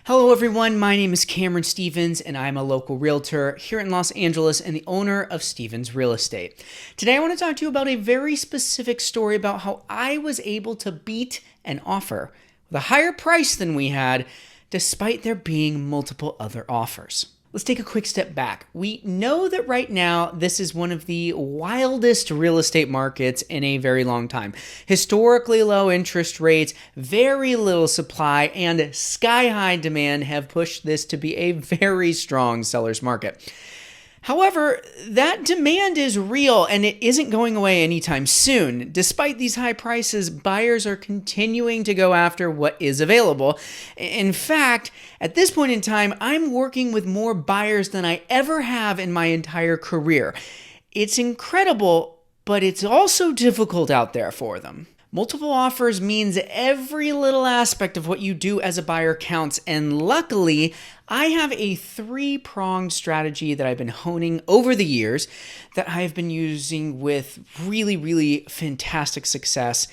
Hello everyone, my name is Cameron Stevens and I'm a local realtor here in Los Angeles and the owner of Stevens Real Estate. Today I want to talk to you about a very specific story about how I was able to beat an offer with a higher price than we had despite there being multiple other offers. Let's take a quick step back. We know that right now this is one of the wildest real estate markets in a very long time. Historically low interest rates, very little supply, and sky-high demand have pushed this to be a very strong seller's market. However, that demand is real and it isn't going away anytime soon. Despite these high prices, buyers are continuing to go after what is available. In fact, at this point in time, I'm working with more buyers than I ever have in my entire career. It's incredible, but it's also difficult out there for them. Multiple offers means every little aspect of what you do as a buyer counts, and luckily, I have a three-pronged strategy that I've been honing over the years that I've been using with really fantastic success.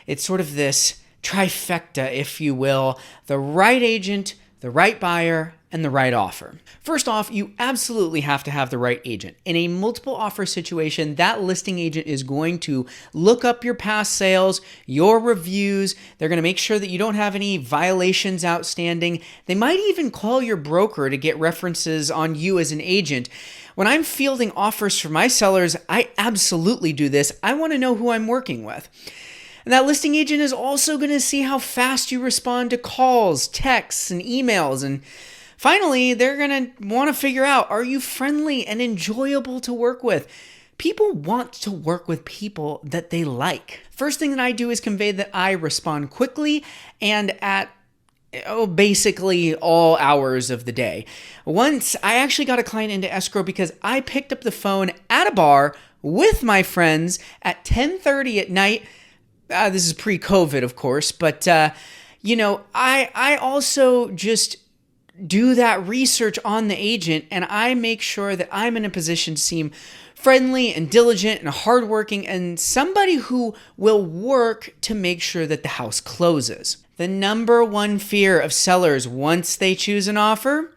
It's sort of this trifecta, if you will: the right agent, the right buyer, and the right offer. First off, you absolutely have to have the right agent. In a multiple offer situation, that listing agent is going to look up your past sales, your reviews. They're going to make sure that you don't have any violations outstanding. They might even call your broker to get references on you as an agent. When I'm fielding offers for my sellers, I absolutely do this. I want to know who I'm working with. And that listing agent is also going to see how fast you respond to calls, texts, and emails. And finally, they're going to want to figure out, are you friendly and enjoyable to work with? People want to work with people that they like. First thing that I do is convey that I respond quickly and at basically all hours of the day. Once I actually got a client into escrow because I picked up the phone at a bar with my friends at 10:30 at night. This is pre-COVID, of course, but I also just do that research on the agent, and I make sure that I'm in a position to seem friendly and diligent and hardworking and somebody who will work to make sure that the house closes. The number one fear of sellers once they choose an offer,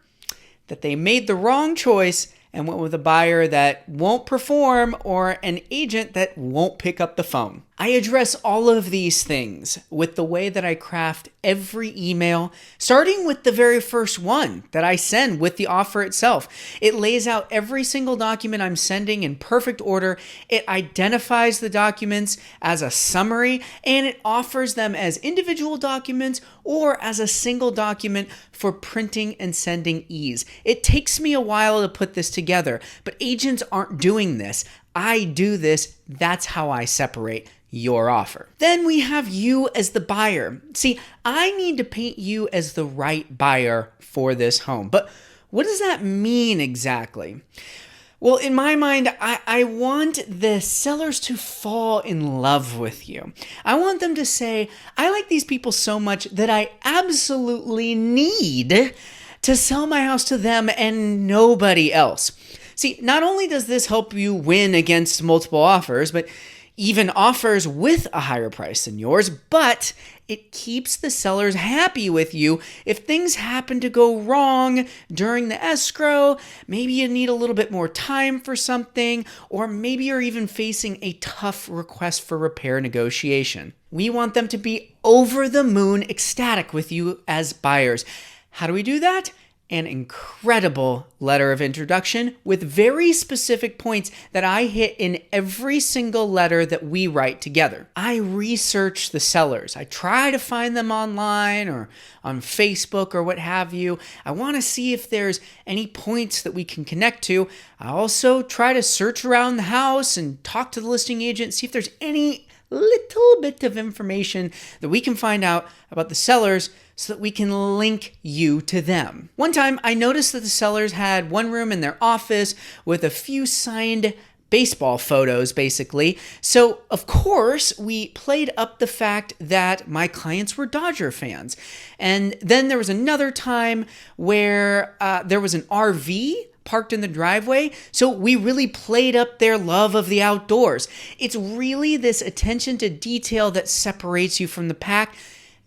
that they made the wrong choice and went with a buyer that won't perform or an agent that won't pick up the phone. I address all of these things with the way that I craft every email, starting with the very first one that I send with the offer itself. It lays out every single document I'm sending in perfect order. It identifies the documents as a summary, and it offers them as individual documents or as a single document for printing and sending ease. It takes me a while to put this together, but agents aren't doing this. I do this. That's how I separate your offer. Then we have you as the buyer. See, I need to paint you as the right buyer for this home. But what does that mean exactly? Well, in my mind, I want the sellers to fall in love with you. I want them to say, I like these people so much that I absolutely need to sell my house to them and nobody else. See, not only does this help you win against multiple offers, but even offers with a higher price than yours, but it keeps the sellers happy with you. If things happen to go wrong during the escrow, maybe you need a little bit more time for something, or maybe you're even facing a tough request for repair negotiation. We want them to be over the moon ecstatic with you as buyers. How do we do that? An incredible letter of introduction with very specific points that I hit in every single letter that we write together. I research the sellers. I try to find them online or on Facebook or what have you. I want to see if there's any points that we can connect to. I also try to search around the house and talk to the listing agent, see if there's any little bit of information that we can find out about the sellers so that we can link you to them. One time, I noticed that the sellers had one room in their office with a few signed baseball photos, basically. So, of course, we played up the fact that my clients were Dodger fans. And then there was another time where there was an RV parked in the driveway, so we really played up their love of the outdoors. It's really this attention to detail that separates you from the pack.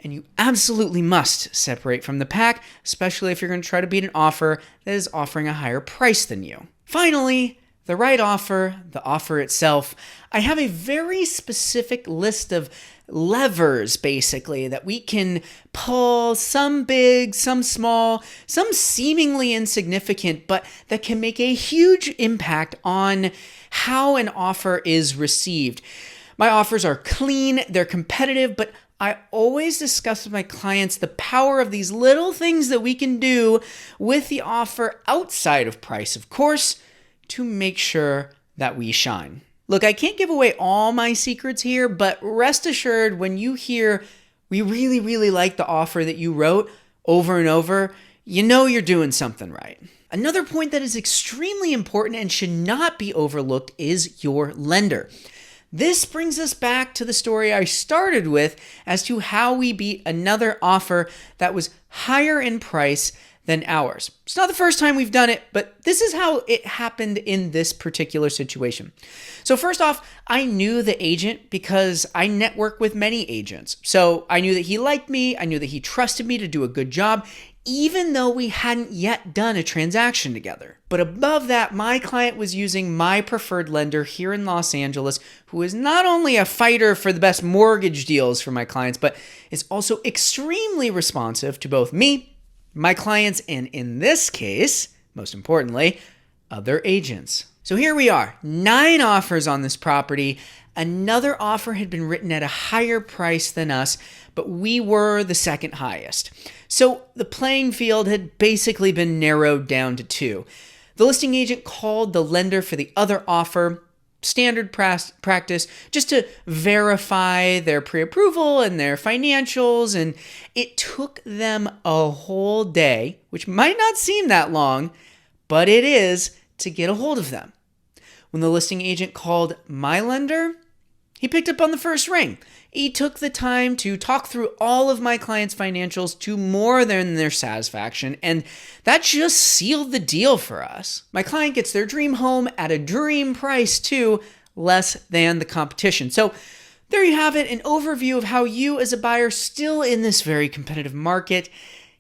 and you absolutely must separate from the pack, especially if you're going to try to beat an offer that is offering a higher price than you. Finally, the right offer, the offer itself. I have a very specific list of levers, basically, that we can pull, some big, some small, some seemingly insignificant, but that can make a huge impact on how an offer is received. My offers are clean, they're competitive, but I always discuss with my clients the power of these little things that we can do with the offer outside of price, of course, to make sure that we shine. Look, I can't give away all my secrets here, but rest assured when you hear, we really, really like the offer that you wrote over and over, you know you're doing something right. Another point that is extremely important and should not be overlooked is your lender. This brings us back to the story I started with as to how we beat another offer that was higher in price than ours. It's not the first time we've done it, but this is how it happened in this particular situation. So first off, I knew the agent because I network with many agents. So I knew that he liked me. I knew that he trusted me to do a good job, even though we hadn't yet done a transaction together. But above that, my client was using my preferred lender here in Los Angeles, who is not only a fighter for the best mortgage deals for my clients, but is also extremely responsive to both me, my clients, and in this case, most importantly, other agents. So here we are, 9 offers on this property. Another offer had been written at a higher price than us, but we were the second highest. So the playing field had basically been narrowed down to 2. The listing agent called the lender for the other offer, standard practice, just to verify their pre-approval and their financials, and it took them a whole day, which might not seem that long, but it is, to get a hold of them. When the listing agent called my lender, he picked up on the first ring. He took the time to talk through all of my clients' financials to more than their satisfaction, and that just sealed the deal for us. My client gets their dream home at a dream price too, less than the competition. So there you have it, an overview of how you as a buyer still in this very competitive market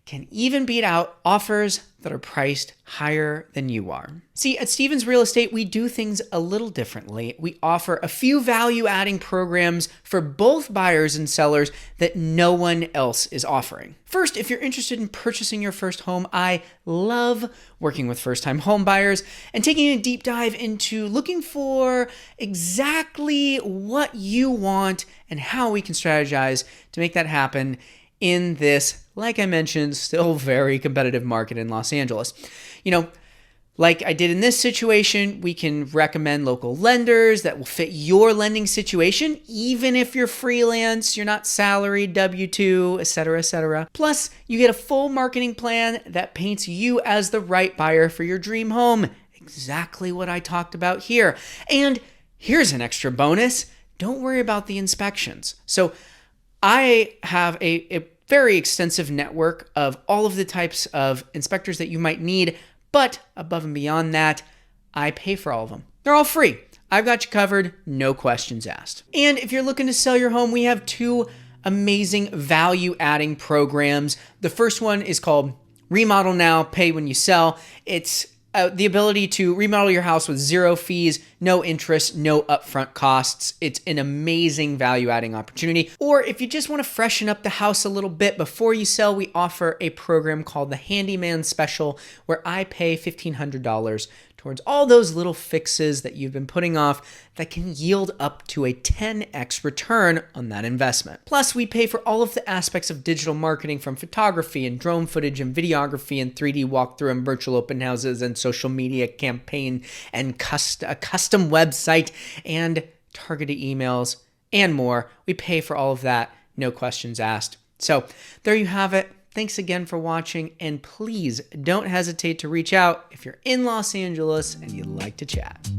can even beat out offers that are priced higher than you are. See, at Stevens Real Estate, we do things a little differently. We offer a few value-adding programs for both buyers and sellers that no one else is offering. First, if you're interested in purchasing your first home, I love working with first-time home buyers and taking a deep dive into looking for exactly what you want and how we can strategize to make that happen in this, like I mentioned, still very competitive market in Los Angeles. You know, like I did in this situation, we can recommend local lenders that will fit your lending situation, even if you're freelance, you're not salaried, W-2, etc., etc. Plus, you get a full marketing plan that paints you as the right buyer for your dream home. Exactly what I talked about here. And here's an extra bonus. Don't worry about the inspections. So I have a very extensive network of all of the types of inspectors that you might need, but above and beyond that, I pay for all of them. They're all free. I've got you covered, no questions asked. And if you're looking to sell your home, we have 2 amazing value-adding programs. The first one is called Remodel Now, Pay When You Sell. It's the ability to remodel your house with 0 fees, no interest, no upfront costs. It's an amazing value-adding opportunity. Or if you just want to freshen up the house a little bit before you sell, we offer a program called the Handyman Special, where I pay $1,500 towards all those little fixes that you've been putting off that can yield up to a 10x return on that investment. Plus, we pay for all of the aspects of digital marketing, from photography and drone footage and videography and 3D walkthrough and virtual open houses and social media campaign and a custom website and targeted emails and more. We pay for all of that, no questions asked. So there you have it. Thanks again for watching, and please don't hesitate to reach out if you're in Los Angeles and you'd like to chat.